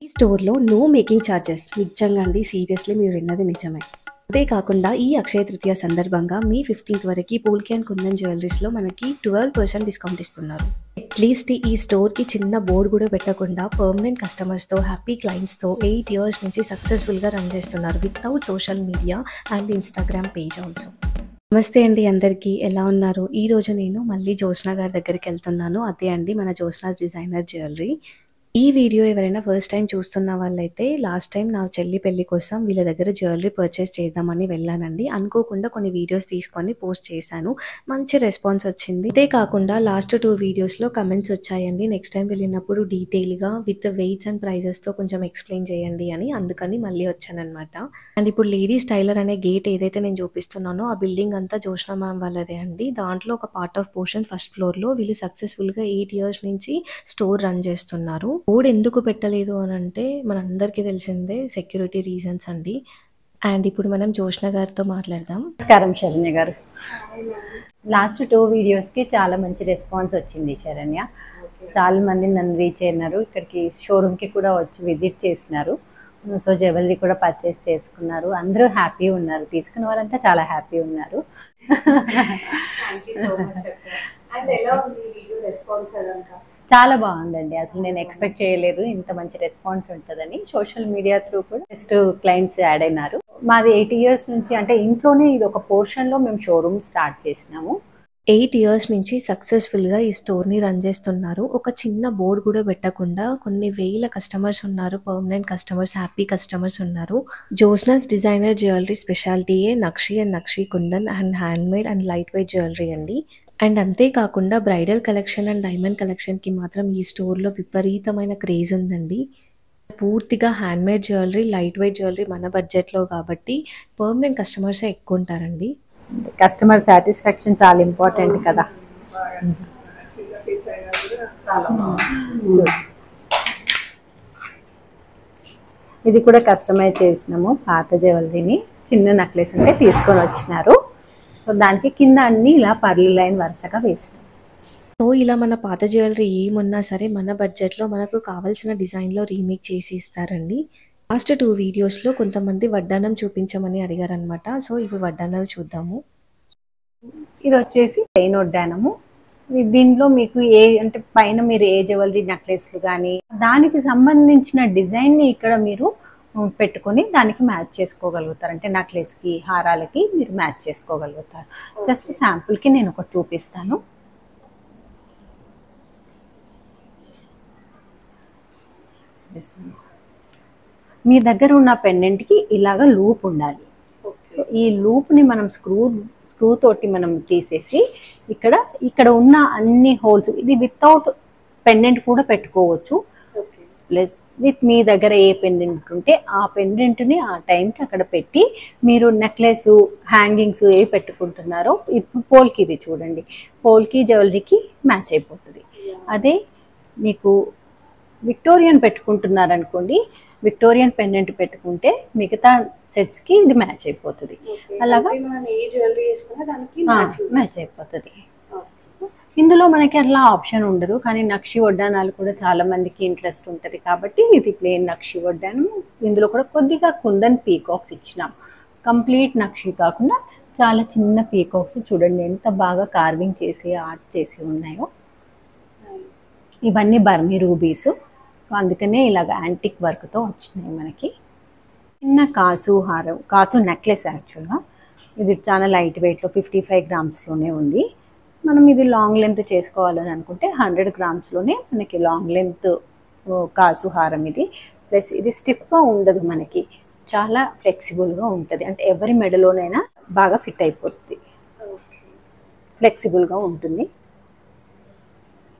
ఈ స్టోర్‌లో no making charges. నిజంగా అండి, సీరియస్‌లీ మీరు విన్నది నిజమే. అదే కాకుండా ఈ అక్షయ తృతీయ సందర్భంగా మే 15th వరకి పోల్కి అండ్ కుందన్ జ్యువెలరీస్‌లో మనకి 12% డిస్కౌంట్ ఇస్తున్నారు. అట్లీస్ట్ ఈ స్టోర్‌కి చిన్న బోర్డ్ కూడా పెట్టకుండా పర్మనెంట్ కస్టమర్స్‌తో, హ్యాపీ క్లయింట్స్‌తో 8 ఇయర్స్ నుంచి సక్సెస్‌ఫుల్‌గా రన్ చేస్తున్నారు without social media and Instagram page also. నమస్తే అండి అందరికీ, ఎలా ఉన్నారు? ఈరోజు నేను మళ్ళీ జ్యోత్స్న గారి దగ్గరికి వెళ్తున్నాను. అదే అండి మన జ్యోత్స్నాస్ డిజైనర్ జ్యువెలరీ. ఈ వీడియో ఎవరైనా ఫస్ట్ టైం చూస్తున్న వాళ్ళైతే, లాస్ట్ టైం నా చెల్లి పెళ్లి కోసం వీళ్ళ దగ్గర జ్యువెలరీ పర్చేస్ చేద్దామని వెళ్ళానండి. అనుకోకుండా కొన్ని వీడియోస్ తీసుకొని పోస్ట్ చేశాను. మంచి రెస్పాన్స్ వచ్చింది. ఇదే కాకుండా లాస్ట్ 2 వీడియోస్లో కమెంట్స్ వచ్చాయండి, నెక్స్ట్ టైం వెళ్ళినప్పుడు డీటెయిల్గా విత్ వెయిట్స్ అండ్ ప్రైజెస్తో కొంచెం ఎక్స్ప్లెయిన్ చేయండి అని. అందుకని మళ్ళీ వచ్చానమాట. అండ్ ఇప్పుడు లేడీస్ టైలర్ అనే గేట్ ఏదైతే నేను చూపిస్తున్నానో ఆ బిల్డింగ్ అంతా జ్యోత్స్న మ్యామ్ వాళ్ళదే అండి. దాంట్లో ఒక పార్ట్ ఆఫ్ పోర్షన్ ఫస్ట్ ఫ్లోర్లో వీళ్ళు సక్సెస్ఫుల్గా 8 ఇయర్స్ నుంచి స్టోర్ రన్ చేస్తున్నారు. బోర్డ్ ఎందుకు పెట్టలేదు అని అంటే మనందరికీ తెలిసిందే, సెక్యూరిటీ రీజన్స్ అండి. అండ్ ఇప్పుడు మనం జ్యోత్స్న గారితో మాట్లాడదాం. నమస్కారం శరణ్య గారు. లాస్ట్ 2 వీడియోస్కి చాలా మంచి రెస్పాన్స్ వచ్చింది శరణ్య. చాలా మంది నన్ను రీచ్ అయినారు, ఇక్కడికి షోరూమ్కి కూడా వచ్చి విజిట్ చేసినారు. సో జ్యువెలరీ కూడా పర్చేస్ చేసుకున్నారు. అందరూ హ్యాపీ ఉన్నారు, తీసుకున్న వాళ్ళంతా చాలా హ్యాపీ ఉన్నారు. చాలా బాగుందండి, అసలు నేను ఎక్స్పెక్ట్ చేయలేదు ఇంత మంచి రెస్పాన్స్ ఉంటుందని. సోషల్ మీడియా త్రూ కూడా బెస్ట్ క్లయింట్స్ యాడ్ అయినారు. మాది 8 ఇయర్స్ నుంచి, అంటే ఇంట్లోనే ఇది ఒక పోర్షన్లో మేము షోరూమ్ స్టార్ట్ చేసినాము. 8 ఇయర్స్ నుంచి సక్సెస్ఫుల్గా ఈ స్టోర్ని రన్ చేస్తున్నారు. ఒక చిన్న బోర్డు కూడా పెట్టకుండా కొన్ని వేల కస్టమర్స్ ఉన్నారు, పర్మనెంట్ కస్టమర్స్, హ్యాపీ కస్టమర్స్ ఉన్నారు. జ్యోత్స్నాస్ డిజైనర్ జ్యువెలరీ స్పెషాలిటీయే nakshi and nakshi kundan and handmade and light weight jewellery అండి. అండ్ అంతేకాకుండా బ్రైడల్ కలెక్షన్ అండ్ డైమండ్ కలెక్షన్కి మాత్రం ఈ స్టోర్లో విపరీతమైన క్రేజ్ ఉందండి. పూర్తిగా handmade jewellery, light weight jewellery మన బడ్జెట్లో కాబట్టి పర్మనెంట్ కస్టమర్సే ఎక్కువ ఉంటారండి. కస్టమర్ సాటిస్ఫాక్షన్ చాలా ఇంపార్టెంట్ కదా. ఇది కూడా కస్టమైజ్ చేసినాము. పాత జ్యువెలరీని చిన్న నెక్లెస్ ఉంటే తీసుకొని వచ్చినారు. సో దానికి కింద అన్ని ఇలా పర్ల్ లైన్ వరుసగా వేసినాం. సో ఇలా మన పాత జ్యువెలరీ ఏమున్నా సరే మన బడ్జెట్లో మనకు కావాల్సిన డిజైన్లో రీమేక్ చేసి ఇస్తారండి. లాస్ట్ 2 వీడియోస్లో కొంతమంది వడ్డానం చూపించమని అడిగారనమాట. సో ఇప్పుడు వడ్డానాలు చూద్దాము. ఇది వచ్చేసి ప్లెయిన్ వడ్డానము. దీనిలో మీకు అంటే పైన మీరు ఏ జ్యువెలరీ నెక్లెస్లు కానీ దానికి సంబంధించిన డిజైన్ని ఇక్కడ మీరు పెట్టుకొని దానికి మ్యాచ్ చేసుకోగలుగుతారు. అంటే నెక్లెస్కి, హారాలకి మీరు మ్యాచ్ చేసుకోగలుగుతారు. జస్ట్ శాంపుల్కి నేను ఒకటి చూపిస్తాను. మీ దగ్గర ఉన్న పెండెంట్కి ఇలాగ లూప్ ఉండాలి. సో ఈ లూప్ని మనం స్క్రూ తోటి మనం తీసేసి ఇక్కడ ఉన్న అన్ని హోల్స్, ఇది వితౌట్ పెండెంట్ కూడా పెట్టుకోవచ్చు. ప్లస్ విత్ మీ దగ్గర ఏ పెండెంట్ ఉంటే ఆ పెండెంట్ని ఆ టైంకి అక్కడ పెట్టి మీరు నెక్లెస్, హ్యాంగింగ్స్ ఏ పెట్టుకుంటున్నారో, ఇప్పుడు పోల్కి ఇది చూడండి, పోల్కి జ్యువెలరీకి మ్యాచ్ అయిపోతుంది. అదే మీకు విక్టోరియన్ పెట్టుకుంటున్నారనుకోండి, విక్టోరియన్ పెండెంట్ పెట్టుకుంటే మిగతా సెట్స్కి ఇది మ్యాచ్ అయిపోతుంది. అలాగా మ్యాచ్ అయిపోతుంది. ఇందులో మనకి అట్లా ఆప్షన్ ఉండదు, కానీ నక్షి వడ్డానాలు కూడా చాలా మందికి ఇంట్రెస్ట్ ఉంటుంది కాబట్టి ఇది ప్లెయిన్ నక్షి వడ్డానం. ఇందులో కూడా కొద్దిగా కుందన్ పీకాక్స్ ఇచ్చినాం. కంప్లీట్ నక్షి కాకుండా చాలా చిన్న పీకాక్స్ చూడండి ఎంత బాగా కార్వింగ్ చేసి ఆర్ట్ చేసి ఉన్నాయో. ఇవన్నీ బర్మీ రూబీస్, అందుకనే ఇలాగ యాంటిక్ వర్క్తో వచ్చినాయి మనకి. చిన్న కాసు హారం, కాసు నెక్లెస్. యాక్చువల్గా ఇది చాలా లైట్ వెయిట్లో 55 గ్రామ్స్లోనే ఉంది. మనం ఇది లాంగ్ లెంత్ చేసుకోవాలని అనుకుంటే 100 గ్రామ్స్లోనే మనకి లాంగ్ లెంత్ కాసు హారం ఇది. ప్లస్ ఇది స్టిఫ్గా ఉండదు, మనకి చాలా ఫ్లెక్సిబుల్గా ఉంటుంది. అంటే ఎవరి మెడలోనైనా బాగా ఫిట్ అయిపోతుంది, ఫ్లెక్సిబుల్గా ఉంటుంది.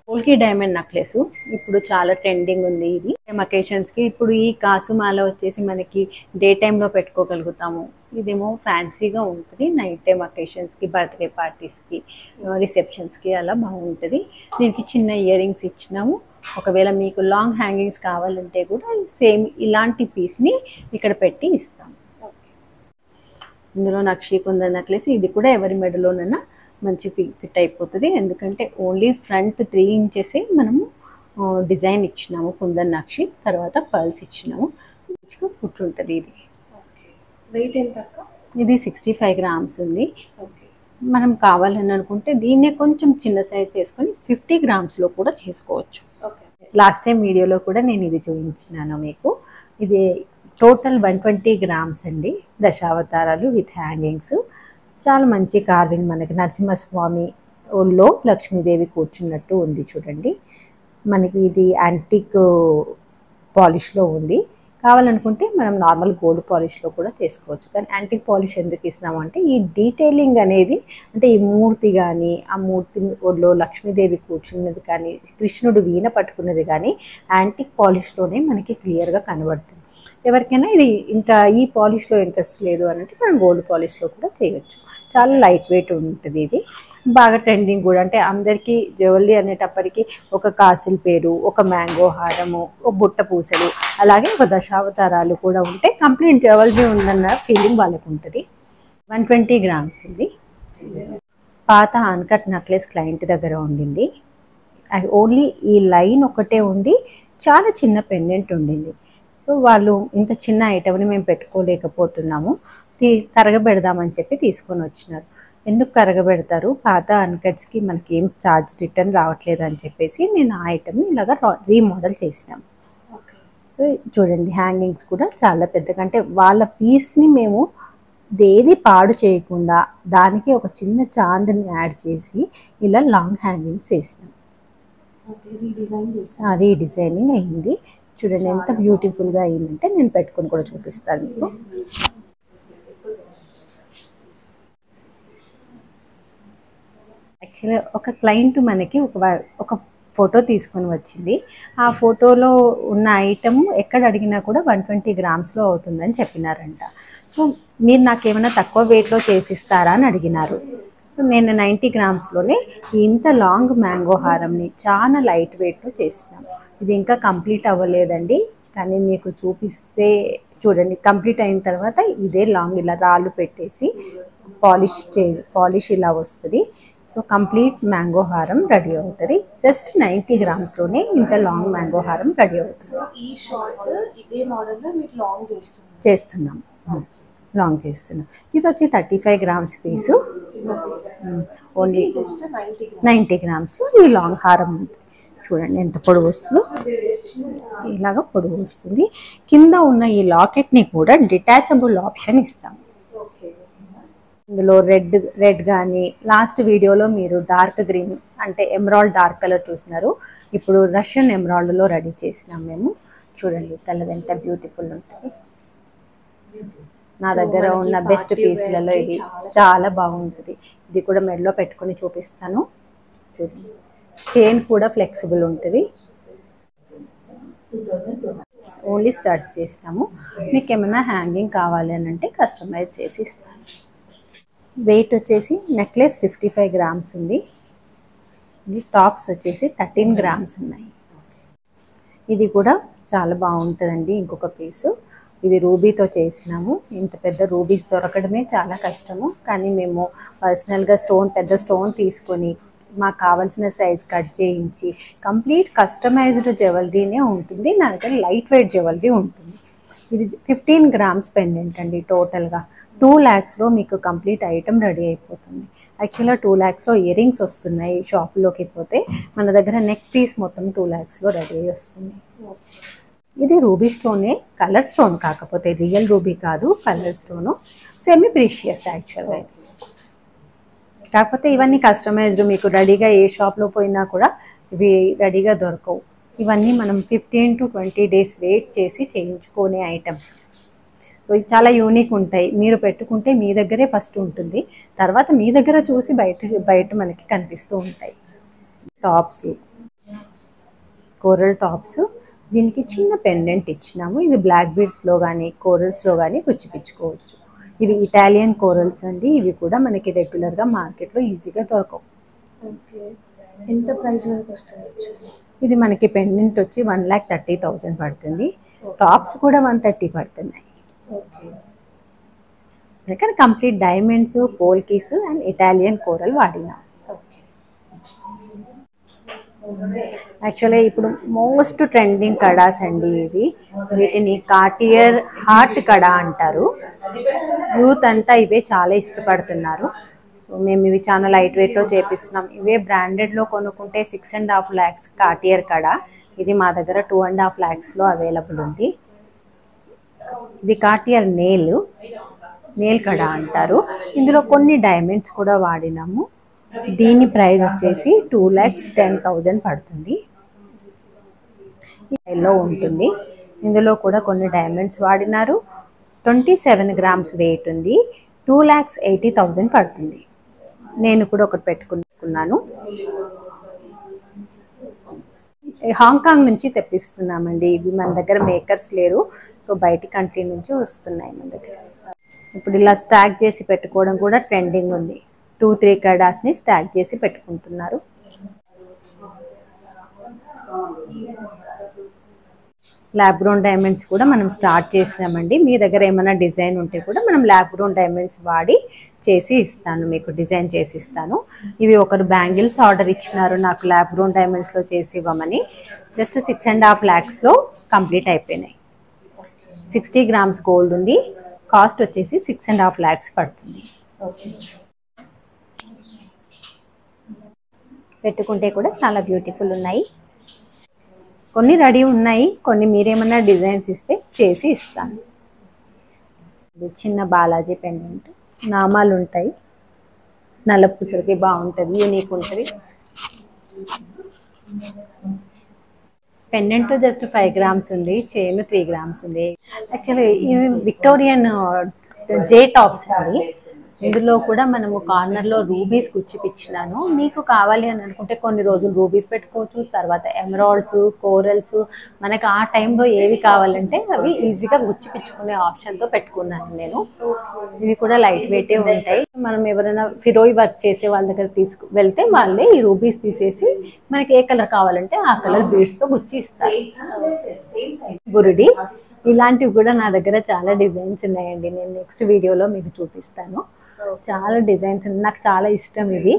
పోల్కి డైమండ్ నెక్లెస్ ఇప్పుడు చాలా ట్రెండింగ్ ఉంది. ఇది అకేషన్స్కి ఇప్పుడు ఈ కాసుమాల వచ్చేసి మనకి డే టైంలో పెట్టుకోగలుగుతాము. ఇదేమో ఫ్యాన్సీగా ఉంటుంది, నైట్ టైం అకేషన్స్కి, బర్త్డే పార్టీస్కి, రిసెప్షన్స్కి అలా బాగుంటుంది. దీనికి చిన్న ఇయర్ రింగ్స్ ఇచ్చినాము. ఒకవేళ మీకు లాంగ్ హ్యాంగింగ్స్ కావాలంటే కూడా సేమ్ ఇలాంటి పీస్ని ఇక్కడ పెట్టి ఇస్తాము. ఇందులో నక్షి కుందన్ నెక్లెస్, ఇది కూడా ఎవరి మెడలోనైనా మంచి ఫిట్ అయిపోతుంది. ఎందుకంటే ఓన్లీ ఫ్రంట్ 3 ఇంచెసే మనము డిజైన్ ఇచ్చినాము, కుందన్ నక్షి, తర్వాత పర్ల్స్ ఇచ్చినాము. మంచిగా కూర్చుంటుంది. ఇది వెయిట్ ఎంత అక్క? ఇది 65 గ్రామ్స్ ఉంది. ఓకే. మనం కావాలని అనుకుంటే దీన్నే కొంచెం చిన్న సైజ్ చేసుకొని 50 గ్రామ్స్లో కూడా చేసుకోవచ్చు. ఓకే. లాస్ట్ టైం వీడియోలో కూడా నేను ఇది చూపించినాను మీకు. ఇది టోటల్ 120 గ్రామ్స్ అండి. దశావతారాలు విత్ హ్యాంగింగ్స్. చాలా మంచి కార్వింగ్, మనకి నరసింహస్వామి ఒళ్ళో లక్ష్మీదేవి కూర్చున్నట్టు ఉంది చూడండి. మనకి ఇది యాంటిక్ పాలిష్లో ఉంది. కావాలనుకుంటే మనం నార్మల్ గోల్డ్ పాలిష్లో కూడా చేసుకోవచ్చు. కానీ యాంటిక్ పాలిష్ ఎందుకు ఇస్తున్నామంటే ఈ డీటెయిలింగ్ అనేది, అంటే ఈ మూర్తి కానీ, ఆ మూర్తి ఒళ్ళో లక్ష్మీదేవి కూర్చున్నది కానీ, కృష్ణుడు వీణ పట్టుకున్నది కానీ యాంటిక్ పాలిష్లోనే మనకి క్లియర్గా కనబడుతుంది. ఎవరికైనా ఇది ఇంకా ఈ పాలిష్లో ఇంట్రెస్ట్ లేదు అంటే మనం గోల్డ్ పాలిష్లో కూడా చేయొచ్చు. చాలా లైట్ వెయిట్ ఉంటుంది. ఇది బాగా ట్రెండింగ్ కూడా. అంటే అందరికీ జ్యువెలరీ అనేటప్పటికీ ఒక కాసుల పేరు, ఒక మ్యాంగో హారము, ఒక బుట్ట పూసలు, అలాగే ఒక దశావతారాలు కూడా ఉంటే కంప్లీట్ జ్యువెలరీ ఉందన్న ఫీలింగ్ వాళ్ళకు ఉంటుంది. 120 గ్రామ్స్ ఇది. పాత అన్కట్ నెక్లెస్ క్లయింట్ దగ్గర ఉండింది. ఓన్లీ ఈ లైన్ ఒకటే ఉండి చాలా చిన్న పెండెంట్ ఉండింది. సో వాళ్ళు ఇంత చిన్న ఐటమ్ని మేము పెట్టుకోలేకపోతున్నాము, కరగబెడదామని చెప్పి తీసుకొని వచ్చినారు. ఎందుకు కరగబెడతారు, పాత అన్కట్స్కి మనకి ఏం ఛార్జ్ రిటర్న్ రావట్లేదు అని చెప్పేసి నేను ఆ ఐటమ్ని ఇలాగ రీమోడల్ చేసినాం. చూడండి హ్యాంగింగ్స్ కూడా చాలా పెద్దగా, అంటే వాళ్ళ పీస్ని మేము ఏది పాడు చేయకుండా దానికి ఒక చిన్న చాందని యాడ్ చేసి ఇలా లాంగ్ హ్యాంగింగ్స్ వేసినాం. రీడిజైనింగ్ అయ్యింది. చూడండి ఎంత బ్యూటిఫుల్గా అయ్యిందంటే నేను పెట్టుకొని కూడా చూపిస్తాను మీకు. యాక్చువల్గా ఒక క్లయింట్ మనకి ఒక ఫోటో తీసుకొని వచ్చింది. ఆ ఫోటోలో ఉన్న ఐటమ్ ఎక్కడ అడిగినా కూడా 120 గ్రామ్స్లో అవుతుందని చెప్పినారంట. సో మీరు నాకేమైనా తక్కువ వెయిట్లో చేసిస్తారా అని అడిగినారు. సో నేను 90 గ్రామ్స్లోనే ఇంత లాంగ్ మ్యాంగో హారంని చాలా లైట్ వెయిట్లో చేసినాను. ఇది ఇంకా కంప్లీట్ అవ్వలేదండి, కానీ మీకు చూడండి కంప్లీట్ అయిన తర్వాత ఇదే లాంగ్ ఇలా రాళ్ళు పెట్టేసి పాలిష్ ఇలా వస్తుంది. సో కంప్లీట్ మ్యాంగో హారం రెడీ అవుతుంది. జస్ట్ 90 గ్రామ్స్లోనే ఇంత లాంగ్ మ్యాంగో హారం రెడీ అవుతుంది. ఈ షార్ట్ ఇదే మోడల్లో మీరు లాంగ్ చేస్తున్నాం. ఇది వచ్చి 35 గ్రామ్స్ పీసు. ఓన్లీ జస్ట్ 90 గ్రామ్స్లో ఈ లాంగ్ హారం ఉంది. చూడండి ఎంత పొడవు వస్తుందో, ఇలాగ పొడవు వస్తుంది. కింద ఉన్న ఈ లాకెట్ని కూడా డిటాచబుల్ ఆప్షన్ ఇస్తాం. ఇందులో రెడ్ కానీ, లాస్ట్ వీడియోలో మీరు డార్క్ గ్రీన్ అంటే ఎమరాల్డ్ డార్క్ కలర్ చూసినారు. ఇప్పుడు రష్యన్ ఎమరాల్డ్లో రెడీ చేసినాం మేము. చూడండి కలర్ ఎంత బ్యూటిఫుల్ ఉంటుంది. నా దగ్గర ఉన్న బెస్ట్ పీస్లలో ఇది చాలా బాగుంటుంది. ఇది కూడా మెడలో పెట్టుకొని చూపిస్తాను. చూడండి చైన్ కూడా ఫ్లెక్సిబుల్ ఉంటుంది. ఓన్లీ స్టార్ట్ చేసినాము. మీకు ఏమైనా హ్యాంగింగ్ కావాలి అని అంటే కస్టమైజ్ చేసి ఇస్తాను. వెయిట్ వచ్చేసి నెక్లెస్ 55 గ్రామ్స్ ఉంది. ఇది టాప్స్ వచ్చేసి 13 గ్రామ్స్ ఉన్నాయి. ఇది కూడా చాలా బాగుంటుందండి. ఇంకొక పీసు ఇది రూబీతో చేసినాము. ఇంత పెద్ద రూబీస్ దొరకడమే చాలా కష్టము, కానీ మేము పర్సనల్గా పెద్ద స్టోన్ తీసుకొని మాకు కావాల్సిన సైజ్ కట్ చేయించి కంప్లీట్ కస్టమైజ్డ్ జ్యువెలరీనే ఉంటుంది. నా దగ్గర లైట్ వెయిట్ జ్యువెలరీ ఉంటుంది. ఇది 15 గ్రామ్స్ పెండెంట్ అండి. టోటల్గా 2 lakhsలో మీకు కంప్లీట్ ఐటమ్ రెడీ అయిపోతుంది. యాక్చువల్గా 2 lakhsలో ఇయర్ రింగ్స్ వస్తున్నాయి. షాప్లోకి పోతే మన దగ్గర నెక్ పీస్ మొత్తం 2 lakhsలో రెడీ అయ్యి వస్తుంది. ఇది రూబీ స్టోనే, కలర్ స్టోన్, కాకపోతే రియల్ రూబీ కాదు, కలర్ స్టోను. సెమీ ప్రీషియస్ యాక్చువల్గా. కాకపోతే ఇవన్నీ కస్టమైజ్డ్, మీకు రెడీగా ఏ షాప్లో పోయినా కూడా ఇవి రెడీగా దొరకవు. ఇవన్నీ మనం 15 to 20 days వెయిట్ చేసి చేయించుకునే ఐటమ్స్. సో ఇవి చాలా యూనిక్ ఉంటాయి. మీరు పెట్టుకుంటే మీ దగ్గరే ఫస్ట్ ఉంటుంది, తర్వాత మీ దగ్గర చూసి బయట మనకి కనిపిస్తూ ఉంటాయి. Tops, coral tops. దీనికి చిన్న పెండెంట్ ఇచ్చినాము. ఇది బ్లాక్ బీడ్స్లో కానీ కోరల్స్లో కానీ గుచ్చిపించుకోవచ్చు. ఇవి ఇటాలియన్ కోరల్స్ అండి. ఇవి కూడా మనకి రెగ్యులర్గా మార్కెట్లో ఈజీగా దొరకవు. ఓకే, ఎంత ప్రైస్ వరకు వస్తుంది? ఇది మనకి పెండెంట్ వచ్చి 1,30,000 పడుతుంది. టాప్స్ కూడా 130 పడుతున్నాయి. ఓకే, ఇక్కడ complete diamonds, polkis and Italian coral వాడినా. ఓకే. యాక్చువల్లీ ఇప్పుడు మోస్ట్ ట్రెండింగ్ కడాస్ అండి ఇవి. వీటిని కార్టియర్ హార్ట్ కడా అంటారు. యూత్ అంతా ఇవే చాలా ఇష్టపడుతున్నారు. సో మేము ఇవి చాలా లైట్ వెయిట్లో చేపిస్తున్నాం. ఇవే బ్రాండెడ్లో కొనుక్కుంటే 6.5 lakhs కార్టియర్ కడా. ఇది మా దగ్గర 2.5 lakhsలో అవైలబుల్ ఉంది. ఇది కార్టియర్ నేల్ కడా అంటారు. ఇందులో కొన్ని డైమండ్స్ కూడా వాడినాము. దీని ప్రైస్ వచ్చేసి 2,10,000 పడుతుంది. లో ఉంటుంది. ఇందులో కూడా కొన్ని డైమండ్స్ వాడినారు. 27 grams వెయిట్ ఉంది. 2,80,000 పడుతుంది. నేను కూడా ఒకటి పెట్టుకున్నాను. హాంకాంగ్ నుంచి తెప్పిస్తున్నామండి. ఇవి మన దగ్గర మేకర్స్ లేరు. సో బయటి కంట్రీ నుంచి వస్తున్నాయి మన దగ్గర. ఇప్పుడు ఇలా స్టాక్ చేసి పెట్టుకోవడం కూడా ట్రెండింగ్ ఉంది. 2-3 కడాస్ని స్టాక్ చేసి పెట్టుకుంటున్నారు. ల్యాబ్ గ్రోన్ డైమండ్స్ కూడా మనం స్టార్ట్ చేసినామండి. మీ దగ్గర ఏమైనా డిజైన్ ఉంటే కూడా మనం ల్యాబ్ గ్రోన్ డైమండ్స్ వాడి చేసి ఇస్తాను, మీకు డిజైన్ చేసి ఇస్తాను. ఇవి ఒకరు బ్యాంగిల్స్ ఆర్డర్ ఇచ్చినారు నాకు ల్యాబ్ గ్రోన్ డైమండ్స్లో చేసి ఇవ్వమని. జస్ట్ 6.5 lakhsలో కంప్లీట్ అయిపోయినాయి. 60 grams గోల్డ్ ఉంది. కాస్ట్ వచ్చేసి 6.5 lakhs పడుతుంది. పెట్టుకుంటే కూడా చాలా బ్యూటిఫుల్ ఉన్నాయి. కొన్ని రెడీ ఉన్నాయి, కొన్ని మీరేమన్నా డిజైన్స్ ఇస్తే చేసి ఇస్తాను. ఇది చిన్న బాలాజీ పెండెంట్, నామాలు ఉంటాయి, నల్లపూసలకి బాగుంటుంది, యూనిక్ ఉంటుంది. పెండెంట్ జస్ట్ 5 grams ఉంది, చైన్ 3 grams ఉంది. యాక్చువల్లీ ఇవి విక్టోరియన్ జే టాప్స్ అండి. ఇందులో కూడా మనము కార్నర్లో రూబీస్ గుచ్చిపిచ్చినాను. మీకు కావాలి అని అనుకుంటే కొన్ని రోజులు రూబీస్ పెట్టుకోవచ్చు, తర్వాత ఎమరాల్డ్స్, కోరల్స్, మనకు ఆ టైంలో ఏవి కావాలంటే అవి ఈజీగా గుచ్చిపిచ్చుకునే ఆప్షన్తో పెట్టుకున్నాను నేను. ఇవి కూడా లైట్ వెయిటే ఉంటాయి. మనం ఎవరైనా ఫిరోయి వర్క్ చేసే వాళ్ళ దగ్గర వెళ్తే వాళ్ళే ఈ రూబీస్ తీసేసి మనకి ఏ కలర్ కావాలంటే ఆ కలర్ బీడ్స్తో గుచ్చి ఇస్తారు. బురుడి ఇలాంటివి కూడా నా దగ్గర చాలా డిజైన్స్ ఉన్నాయండి. నేను నెక్స్ట్ వీడియోలో మీకు చూపిస్తాను. చాలా డిజైన్స్, నాకు చాలా ఇష్టం ఇది.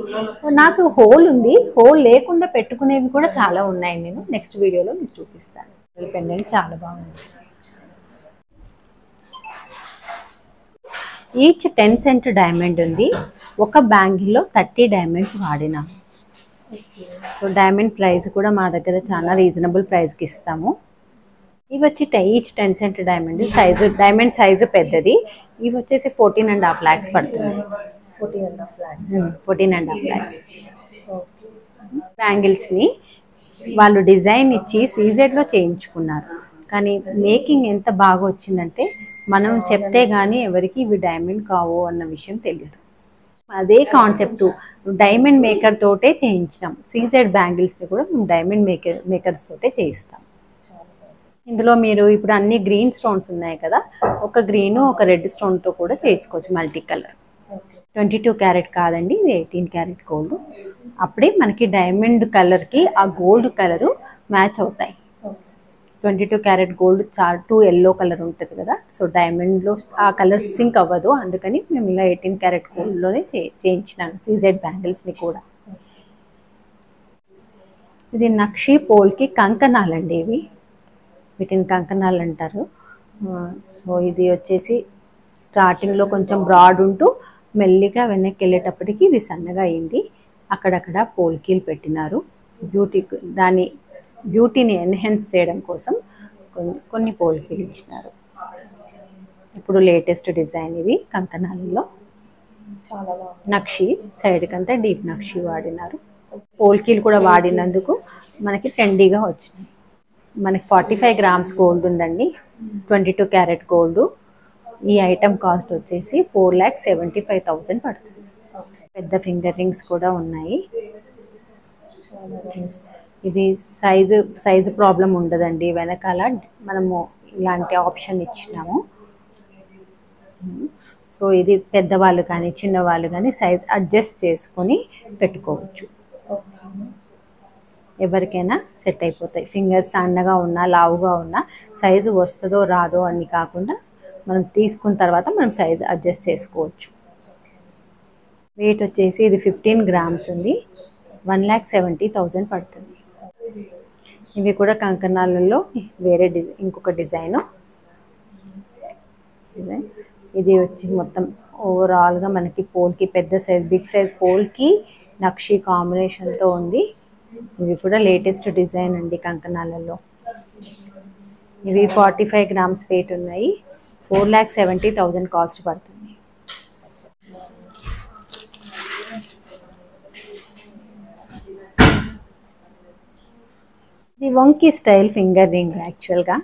నాకు హోల్ ఉంది, హోల్ లేకుండా పెట్టుకునేవి కూడా చాలా ఉన్నాయి. నేను నెక్స్ట్ వీడియోలో మీకు చూపిస్తాను. పెండెంట్ చాలా బాగుంది. ఈచ్ 10 cent డైమండ్ ఉంది. ఒక బ్యాంగిల్లో 30 diamonds వాడినాం. సో డైమండ్ ప్రైస్ కూడా మా దగ్గర చాలా రీజనబుల్ ప్రైస్కి ఇస్తాము. ఇవి వచ్చి each 10 cent diamond size, diamond size పెద్దది. ఇవి వచ్చేసి 14.5 lakhs పడుతుంది. 14.5 lakhs. బ్యాంగిల్స్ని వాళ్ళు డిజైన్ ఇచ్చి సీజెడ్లో చేయించుకున్నారు. కానీ మేకింగ్ ఎంత బాగా వచ్చిందంటే మనం చెప్తే కానీ ఎవరికి ఇవి డైమండ్ కావు అన్న విషయం తెలియదు. అదే కాన్సెప్ట్ డైమండ్ మేకర్ తోటే చేయించినాం. సీజెడ్ బ్యాంగిల్స్ని కూడా మేము డైమండ్ మేకర్స్ తోటే చేయిస్తాం. ఇందులో మీరు ఇప్పుడు అన్ని గ్రీన్ స్టోన్స్ ఉన్నాయి కదా, ఒక గ్రీను ఒక రెడ్ స్టోన్తో కూడా చేసుకోవచ్చు మల్టీ కలర్. 22 carat కాదండి, ఇది 18 carat గోల్డ్. అప్పుడే మనకి డైమండ్ కలర్కి ఆ గోల్డ్ కలరు మ్యాచ్ అవుతాయి. 22 carat gold chart yellow colour ఉంటుంది కదా, సో డైమండ్లో ఆ కలర్ సింక్ అవ్వదు. అందుకని మేము ఇలా 18 carat గోల్డ్లోనే చేయించినాను సీజెడ్ బ్యాంగిల్స్ని కూడా. ఇది నక్షి పోల్కి కంకణాలండి. ఇవి వీటిని కంకణాలు అంటారు. సో ఇది వచ్చేసి స్టార్టింగ్లో కొంచెం బ్రాడ్ ఉంటూ మెల్లిగా వెనక్కి వెళ్ళేటప్పటికి ఇది సన్నగా అయింది. అక్కడక్కడ పోల్కీలు పెట్టినారు. దాని బ్యూటీని ఎన్హాన్స్ చేయడం కోసం కొన్ని పోల్కీలు ఇచ్చినారు. ఇప్పుడు లేటెస్ట్ డిజైన్ ఇది కంకణాలలో. చాలా నక్షి సైడ్కి అంతా డీప్ నక్షి వాడినారు. పోల్కీలు కూడా వాడినందుకు మనకి ట్రెండీగా వచ్చినాయి. మనకి 45 grams గోల్డ్ ఉందండి, 22 carat గోల్డ్. ఈ ఐటమ్ కాస్ట్ వచ్చేసి 4,75,000 పడుతుంది. పెద్ద ఫింగర్ రింగ్స్ కూడా ఉన్నాయి. ఇది సైజు ప్రాబ్లం ఉండదండి. వెనకాల మనము ఇలాంటి ఆప్షన్ ఇచ్చినాము. సో ఇది పెద్దవాళ్ళు కానీ చిన్నవాళ్ళు కానీ సైజ్ అడ్జస్ట్ చేసుకొని పెట్టుకోవచ్చు. ఎవరికైనా సెట్ అయిపోతాయి. ఫింగర్స్ సన్నగా ఉన్నా లావుగా ఉన్నా సైజు వస్తుందో రాదో అని కాకుండా మనం తీసుకున్న తర్వాత మనం సైజు అడ్జస్ట్ చేసుకోవచ్చు. వెయిట్ వచ్చేసి ఇది 15 grams ఉంది, 1,70,000 పడుతుంది. ఇవి కూడా కంకణాలలో వేరే ఇంకొక డిజైన్. ఇది వచ్చి మొత్తం ఓవరాల్గా మనకి పోల్కి పెద్ద సైజ్ బిగ్ సైజ్ పోల్కి నక్షి కాంబినేషన్తో ఉంది. ఇవి కూడా లేటెస్ట్ డిజైన్ అండి కంకణాలలో. ఇవి 45 గ్రామ్స్ వెయిట్ ఉన్నాయి. 4,70,000 కాస్ట్ పడుతుంది. ఇది వంకీ స్టైల్ ఫింగర్ రింగ్. యాక్చువల్గా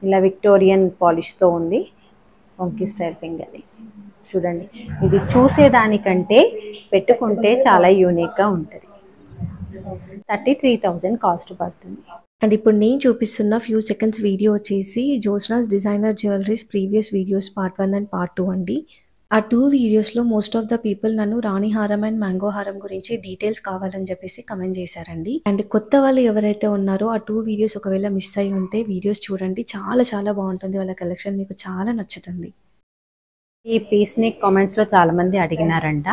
ఇలా విక్టోరియన్ పాలిష్తో ఉంది. వంకీ స్టైల్ ఫింగర్ రింగ్ చూడండి. ఇది చూసేదానికంటే పెట్టుకుంటే చాలా యూనిక్గా ఉంటుంది. 33,000 కాస్ట్ పడుతుంది. అండ్ ఇప్పుడు నేను చూపిస్తున్న ఫ్యూ సెకండ్స్ వీడియో వచ్చేసి Jyotsna's designer jewelleries previous videos part 1 and part 2 అండి. ఆ 2 వీడియోస్లో మోస్ట్ ఆఫ్ ద పీపుల్ నన్ను రాణి హారం అండ్ మ్యాంగో హారం గురించి డీటెయిల్స్ కావాలని చెప్పేసి కమెంట్ చేశారండి. అండ్ కొత్త వాళ్ళు ఎవరైతే ఉన్నారో ఆ 2 వీడియోస్ ఒకవేళ మిస్ అయ్యి ఉంటే వీడియోస్ చూడండి. చాలా చాలా బాగుంటుంది. వాళ్ళ కలెక్షన్ మీకు చాలా నచ్చుతుంది. ఈ పీస్ని కామెంట్స్లో చాలామంది అడిగినారంట.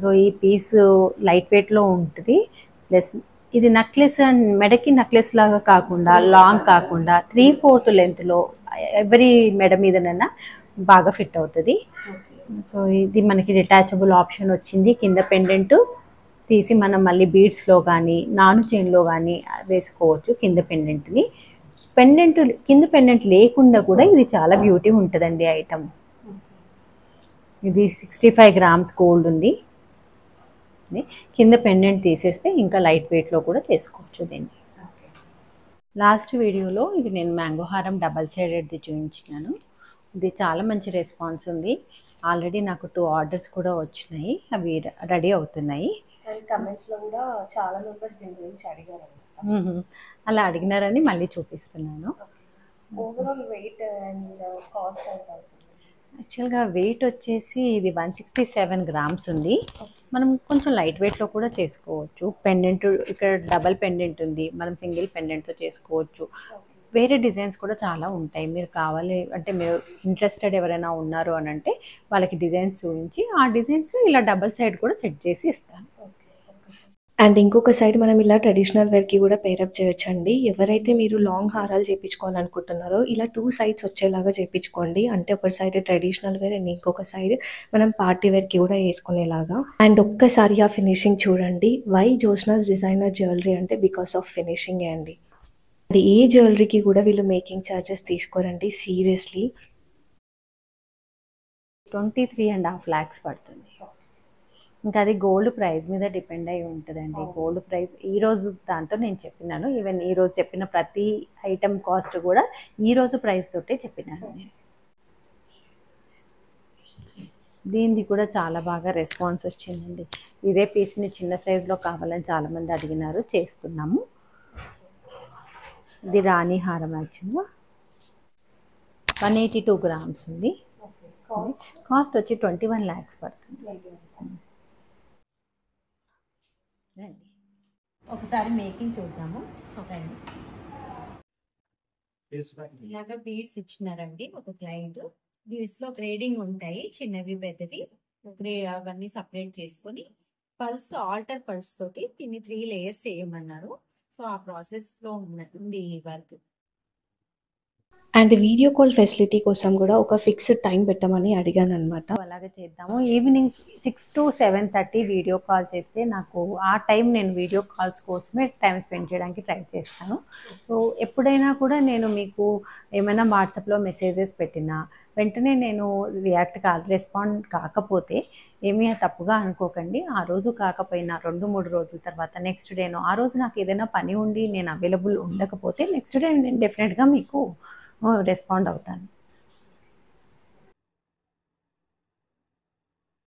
సో ఈ పీస్ లైట్ వెయిట్లో ఉంటుంది. ప్లస్ ఇది నెక్లెస్ అండ్ మెడకి నెక్లెస్ లాగా కాకుండా లాంగ్ కాకుండా 3/4 లెంత్లో ఎవరి మెడ మీదనైనా బాగా ఫిట్ అవుతుంది. సో ఇది మనకి డిటాచబుల్ ఆప్షన్ వచ్చింది. కింద పెండెంట్ తీసి మనం మళ్ళీ బీడ్స్లో కానీ నాను చైన్లో కానీ వేసుకోవచ్చు. కింద పెండెంట్ని కింద పెండెంట్ లేకుండా కూడా ఇది చాలా బ్యూటీ ఉంటుందండి ఐటమ్. ఇది 65 గ్రామ్స్ గోల్డ్ ఉంది. కింద పెండెంట్ తీసేస్తే ఇంకా లైట్ వెయిట్లో కూడా చేసుకోవచ్చు దీన్ని. లాస్ట్ వీడియోలో ఇది నేను మ్యాంగో హారం డబల్ సైడెడ్ది చూపించినాను. ఇది చాలా మంచి రెస్పాన్స్ ఉంది. ఆల్రెడీ నాకు 2 ఆర్డర్స్ కూడా వచ్చినాయి. అవి రెడీ అవుతున్నాయి. అండ్ కమెంట్స్లో కూడా చాలా మెంబర్స్ దీని గురించి అడిగారు. అలా అడిగినారని మళ్ళీ చూపిస్తున్నాను. ఓవరాల్ వెయిట్ అండ్ కాస్ట్ ఎంత అవుతుంది? యాక్చువల్గా వెయిట్ వచ్చేసి ఇది 167 గ్రామ్స్ ఉంది. మనం కొంచెం లైట్ వెయిట్లో కూడా చేసుకోవచ్చు. పెండెంట్ ఇక్కడ డబల్ పెండెంట్ ఉంది. మనం సింగిల్ పెండెంట్తో చేసుకోవచ్చు. వేరే డిజైన్స్ కూడా చాలా ఉంటాయి. మీరు కావాలి అంటే మీరు ఇంట్రెస్టెడ్ ఎవరైనా ఉన్నారు అని అంటే వాళ్ళకి డిజైన్స్ చూపించి ఆ డిజైన్స్లో ఇలా డబల్ సైడ్ కూడా సెట్ చేసి ఇస్తాను. అండ్ ఇంకొక సైడ్ మనం ఇలా ట్రెడిషనల్ వేర్కి కూడా పేరప్ చేయొచ్చండి. ఎవరైతే మీరు లాంగ్ హారాలు చేయించుకోవాలనుకుంటున్నారో ఇలా 2 సైడ్స్ వచ్చేలాగా చేయించుకోండి. అంటే ఒక సైడ్ ట్రెడిషనల్ వేర్ అండ్ ఇంకొక సైడ్ మనం పార్టీ వేర్కి కూడా వేసుకునేలాగా. అండ్ ఒక్కసారి ఆ ఫినిషింగ్ చూడండి. వై జోస్నాస్ డిజైనర్ జ్యువెలరీ అంటే బికాస్ ఆఫ్ ఫినిషింగ్ అండి. అండ్ ఏ జ్యువెలరీకి కూడా వీళ్ళు మేకింగ్ ఛార్జెస్ తీసుకోరండి. సీరియస్లీ 23.5 lakhs పడుతుంది. ఇంకా అది గోల్డ్ ప్రైస్ మీద డిపెండ్ అయి ఉంటుందండి. గోల్డ్ ప్రైస్ ఈరోజు దాంతో నేను చెప్పినాను. ఈవెన్ ఈరోజు చెప్పిన ప్రతి ఐటమ్ కాస్ట్ కూడా ఈరోజు ప్రైస్ తోటే చెప్పినాను నేను. దీనిది కూడా చాలా బాగా రెస్పాన్స్ వచ్చిందండి. ఇదే పీస్ని చిన్న సైజులో కావాలని చాలామంది అడిగినారు. చేస్తున్నాము. ఇది రాణి హారం. యాక్చువల్గా 182 గ్రామ్స్ ఉంది. కాస్ట్ వచ్చి 21 lakhs పడుతుంది. రండి ఒకసారి మేకింగ్ చూద్దాము. ఇలాగా బీడ్స్ ఇచ్చినారండి ఒక క్లయింట్. బీడ్స్ లో గ్రేడింగ్ ఉంటాయి, చిన్నవి పెద్దవి. అవన్నీ సపరేట్ చేసుకొని పల్స్ ఆల్టర్ పల్స్ తోటి దీన్ని 3 layers చేయమన్నారు. సో ఆ ప్రాసెస్ లో ఉంది ఈ work. And video call facility కోసం కూడా ఒక ఫిక్స్డ్ టైం పెట్టమని అడిగాను అనమాట. అలాగే చేద్దాము. ఈవినింగ్ 6 to 7:30 వీడియో కాల్ చేస్తే నాకు ఆ టైం నేను వీడియో కాల్స్ కోసమే టైం స్పెండ్ చేయడానికి ట్రై చేస్తాను. సో ఎప్పుడైనా కూడా నేను మీకు ఏమైనా వాట్సాప్లో మెసేజెస్ పెట్టినా వెంటనే నేను రెస్పాండ్ కాకపోతే ఏమీ తప్పుగా అనుకోకండి. ఆ రోజు కాకపోయినా 2-3 రోజుల తర్వాత నెక్స్ట్ డేనో ఆ రోజు నాకు ఏదైనా పని ఉండి నేను అవైలబుల్ ఉండకపోతే నెక్స్ట్ డే నేను డెఫినెట్గా మీకు రెస్పాండ్ అవుతాను.